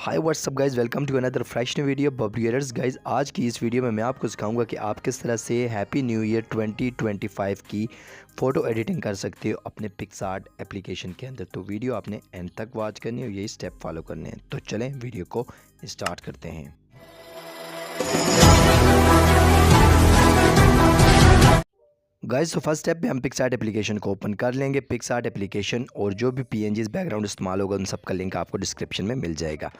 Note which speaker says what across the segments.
Speaker 1: Hi what's up guys, welcome to another fresh new video बब्रियर्स। Guys, आज की इस वीडियो में मैं आपको सिखाऊंगा कि आप किस तरह से हैप्पी न्यू ईयर 2025 की फ़ोटो एडिटिंग कर सकते हो अपने पिक्सआर्ट एप्लीकेशन के अंदर। तो वीडियो आपने एंड तक वॉच करनी है और यही स्टेप फॉलो करने हैं। तो चलें वीडियो को स्टार्ट करते हैं। गाइस, तो फर्स्ट स्टेप पे हम पिक्सआर्ट एप्लीकेशन को ओपन कर लेंगे। पिक्सआर्ट एप्लीकेशन और जो भी पीएनजीज बैकग्राउंड इस्तेमाल होगा उन सब का लिंक आपको डिस्क्रिप्शन में मिल जाएगा।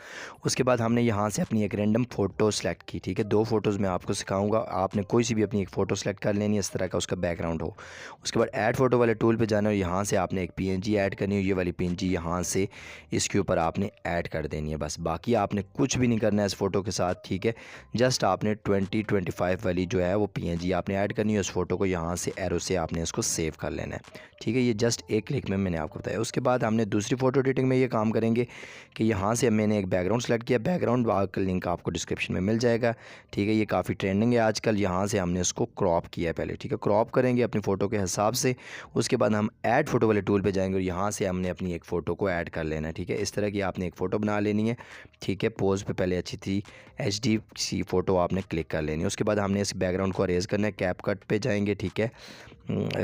Speaker 1: उसके बाद हमने यहाँ से अपनी एक रैंडम फ़ोटो सेलेक्ट की। ठीक है, दो फोटोज़ मैं आपको सिखाऊंगा। आपने कोई सी भी अपनी एक फ़ोटो सेलेक्ट कर लेनी है, इस तरह का उसका बैकग्राउंड हो। उसके बाद ऐड फ़ोटो वाले टूल पर जाना है और यहाँ से आपने एक पीएनजी ऐड करनी है। ये वाली पीएनजी यहाँ से इसके ऊपर आपने ऐड कर देनी है। बस बाकी आपने कुछ भी नहीं करना है इस फ़ोटो के साथ। ठीक है, जस्ट आपने 2025 वाली जो है वो पीएनजी आपने ऐड करनी है। उस फोटो को यहाँ से एरो से आपने इसको सेव कर लेना है। ठीक है, ये जस्ट एक क्लिक में मैंने आपको बताया। उसके बाद हमने दूसरी फ़ोटो एडिटिंग में ये काम करेंगे कि यहाँ से मैंने एक बैकग्राउंड सेलेक्ट किया। बैकग्राउंड का लिंक आपको डिस्क्रिप्शन में मिल जाएगा। ठीक है, ये काफ़ी ट्रेंडिंग है आजकल। यहाँ से हमने इसको क्रॉप किया पहले। ठीक है, क्रॉप करेंगे अपनी फ़ोटो के हिसाब से। उसके बाद हम ऐड फ़ोटो वाले टूल पर जाएंगे और यहाँ से हमने अपनी एक फ़ोटो को ऐड कर लेना है। ठीक है, इस तरह की आपने एक फ़ोटो बना लेनी है। ठीक है, पोज पे पहले अच्छी थी HD सी फ़ोटो आपने क्लिक कर लेनी है। उसके बाद हमने इस बैकग्राउंड को अरेज करना है। कैप कट पे जाएंगे। ठीक है,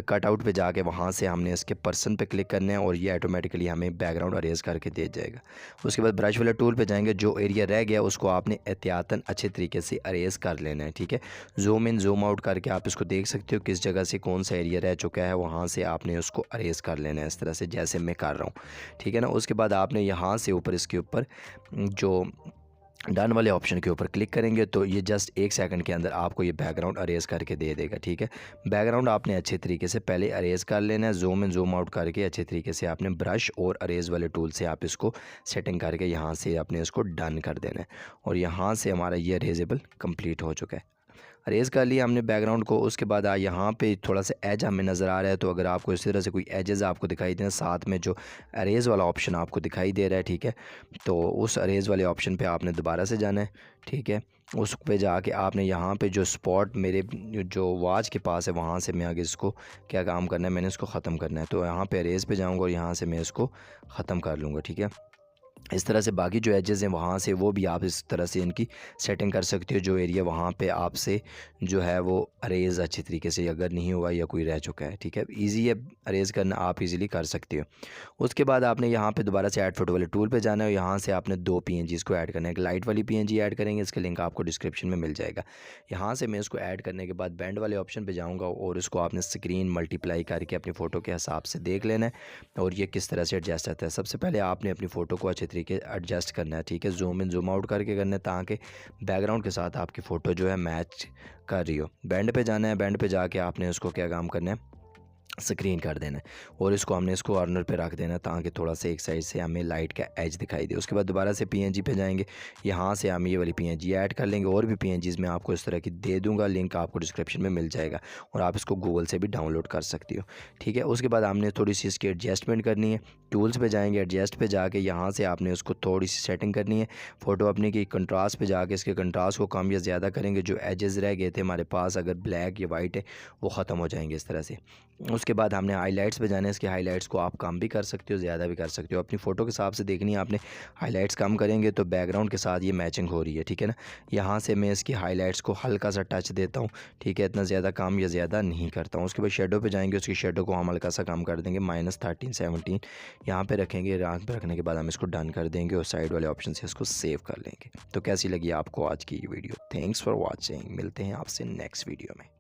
Speaker 1: कट आउट पे जाके वहाँ से हमने इसके पर्सन पे क्लिक करना है और ये ऑटोमेटिकली हमें बैकग्राउंड अरेज करके दे जाएगा। उसके बाद ब्रश वाले टूल पे जाएंगे। जो एरिया रह गया उसको आपने एहतियातन अच्छे तरीके से अरेज कर लेना है। ठीक है, जूम इन जूम आउट करके आप इसको देख सकते हो किस जगह से कौन सा एरिया रह चुका है। वहाँ से आपने उसको अरेज कर लेना है इस तरह से जैसे मैं कर रहा हूँ। ठीक है ना। उसके बाद आपने यहाँ से ऊपर इसके ऊपर जो डन वाले ऑप्शन के ऊपर क्लिक करेंगे तो ये जस्ट 1 सेकंड के अंदर आपको ये बैकग्राउंड अरेज करके दे देगा। ठीक है, बैकग्राउंड आपने अच्छे तरीके से पहले अरेज कर लेना है। जूम इन जूम आउट करके अच्छे तरीके से आपने ब्रश और अरेज वाले टूल से आप इसको सेटिंग करके यहाँ से आपने इसको डन कर देना है और यहाँ से हमारा ये अरेजेबल कंप्लीट हो चुका है। अरेज़ कर लिया हमने बैकग्राउंड को। उसके बाद यहाँ पे थोड़ा सा एज हमें नज़र आ रहा है, तो अगर आपको इस तरह से कोई एजेस आपको दिखाई दें साथ में जो अरेज़ वाला ऑप्शन आपको दिखाई दे रहा है, ठीक है, तो उस अरेज़ वाले ऑप्शन पे आपने दोबारा से जाना है। ठीक है, उस पे जाके आपने यहाँ पे जो स्पॉट मेरे जो वॉच के पास है वहाँ से मैं आगे इसको क्या काम करना है, मैंने इसको ख़त्म करना है। तो यहाँ पर अरेज़ पे जाऊँगा और यहाँ से मैं इसको ख़त्म कर लूँगा। ठीक है, इस तरह से बाकी जो एजेस हैं वहाँ से वो भी आप इस तरह से इनकी सेटिंग कर सकते हो। जो एरिया वहाँ पे आपसे जो है वो अरेज़ अच्छी तरीके से अगर नहीं हुआ या कोई रह चुका है, ठीक है, इजी है अरेज़ करना, आप इजीली कर सकते हो। उसके बाद आपने यहाँ पे दोबारा से ऐड फोटो वाले टूल पे जाना है। यहाँ से आपने 2 PNGs को ऐड करना है। एक लाइट वाली PNG ऐड करेंगे, इसका लिंक आपको डिस्क्रिप्शन में मिल जाएगा। यहाँ से मैं इसको ऐड करने के बाद बैंड वाले ऑप्शन पर जाऊँगा और इसको आपने स्क्रीन मल्टीप्लाई करके अपनी फ़ोटो के हिसाब से देख लेना है और ये किस तरह से एडजस्ट आता है। सबसे पहले आपने अपनी फ़ोटो को अच्छे तरीके एडजस्ट करना है। ठीक है, जूम इन जूम आउट करके करना है ताकि बैकग्राउंड के साथ आपकी फ़ोटो जो है मैच कर रही हो। बैंड पे जाना है। बैंड पे जाके आपने उसको क्या काम करना है, स्क्रीन कर देना है और इसको हमने इसको कॉर्नर पे रख देना ताकि थोड़ा सा एक साइड से हमें लाइट का एज दिखाई दे। उसके बाद दोबारा से PNG पे जाएंगे। यहाँ से हम ये वाली PNG ऐड कर लेंगे। और भी PNGs मैं आपको इस तरह की दे दूँगा, लिंक आपको डिस्क्रिप्शन में मिल जाएगा और आप इसको गूगल से भी डाउनलोड कर सकती हो। ठीक है, उसके बाद हमने थोड़ी सी इसकी एडजस्टमेंट करनी है। टूल्स पे जाएंगे, एडजस्ट पे जाके यहाँ से आपने उसको थोड़ी सी सेटिंग करनी है। फ़ोटो अपने की कंट्रास्ट पे जाके इसके कंट्रास्ट को कम या ज़्यादा करेंगे। जो एजेस रह गए थे हमारे पास अगर ब्लैक या वाइट है वो ख़त्म हो जाएंगे इस तरह से। उसके बाद हमने हाइलाइट्स पे जाना है। इसके हाइलाइट्स को आप कम भी कर सकते हो, ज़्यादा भी कर सकते हो, अपनी फ़ोटो के हिसाब से देखनी है आपने। हाइलाइट्स कम करेंगे तो बैकग्राउंड के साथ ये मैचिंग हो रही है। ठीक है ना, यहाँ से मैं इसकी हाइलाइट्स को हल्का सा टच देता हूँ। ठीक है, इतना ज़्यादा कम या ज़्यादा नहीं करता हूँ। उसके बाद शेडो पे जाएंगे, उसकी शेडो को हम हल्का सा कम कर देंगे, -13 17 यहाँ पे रखेंगे। रात पे रखने के बाद हम इसको डन कर देंगे और साइड वाले ऑप्शन से इसको सेव कर लेंगे। तो कैसी लगी आपको आज की ये वीडियो? Thanks for watching. मिलते हैं आपसे नेक्स्ट वीडियो में।